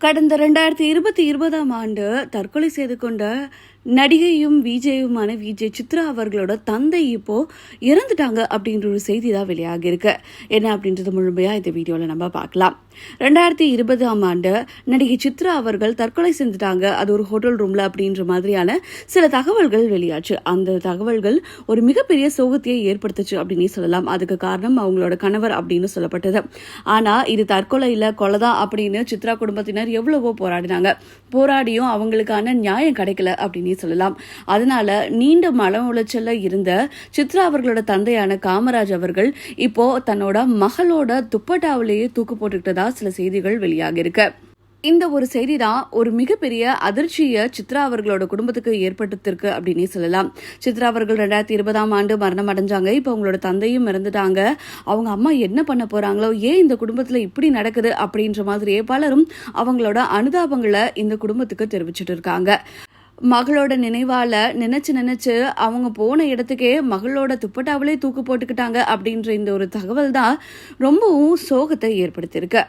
கடந்த 2020ஆம் ஆண்டு தற்கொலை செய்து கொண்ட நடிகையும் விஜேயுமான விஜய் சித்ரா அவர்களோட தந்தை இப்போ இறந்துட்டாங்க அப்படின்ற ஒரு செய்தி தான் வெளியாகி இருக்கு. என்ன அப்படின்றது முழுமையா இந்த வீடியோல நம்ம பார்க்கலாம். 2020ஆம் ஆண்டு நடிகை சித்ரா அவர்கள் தற்கொலை செஞ்சுட்டாங்க, அது ஒரு ஹோட்டல் ரூம்ல அப்படின்ற மாதிரியான சில தகவல்கள் வெளியாச்சு. அந்த தகவல்கள் ஒரு மிகப்பெரிய சோகத்தையே ஏற்படுத்துச்சு அப்படின்னு சொல்லலாம். அதுக்கு காரணம் அவங்களோட கணவர் அப்படின்னு சொல்லப்பட்டது. ஆனா இது தற்கொலை இல்ல, கொலைதான் அப்படின்னு சித்ரா குடும்பத்தினர் எவ்வளவோ போராடியும் அவங்களுக்கான நியாயம் கிடைக்கல அப்படின்னு சொல்லலாம். அதனால நீண்ட மன உளைச்சல்ல இருந்த சித்ரா அவர்களோட தந்தையான காமராஜ் அவர்கள் இப்போ தன்னோட மகளோட துப்பட்டாவிலேயே தூக்கு போட்டுக்கிட்டதா சில செய்திகள் வெளியாகி இருக்கு. இந்த ஒரு செய்தி தான் ஒரு மிகப்பெரிய அதிர்ச்சியை சித்ரா அவர்களோட குடும்பத்துக்கு ஏற்படுத்திருக்கு அப்படின்னே சொல்லலாம். சித்ரா அவர்கள் 2020ஆம் ஆண்டு மரணம் அடைஞ்சாங்க. இப்போ அவங்களோட தந்தையும் இறந்துட்டாங்க. அவங்க அம்மா என்ன பண்ண போறாங்களோ, ஏன் இந்த குடும்பத்துல இப்படி நடக்குது அப்படின்ற மாதிரியே பலரும் அவங்களோட அனுதாபங்களை இந்த குடும்பத்துக்கு தெரிவிச்சிட்டு இருக்காங்க. மகளோட நினைவால நினைச்சு அவங்க போன இடத்துக்கே மகளோட துப்பட்டாவிலே தூக்கு போட்டுக்கிட்டாங்க அப்படின்ற இந்த ஒரு தகவல் தான் ரொம்பவும் சோகத்தை ஏற்படுத்தியிருக்கு.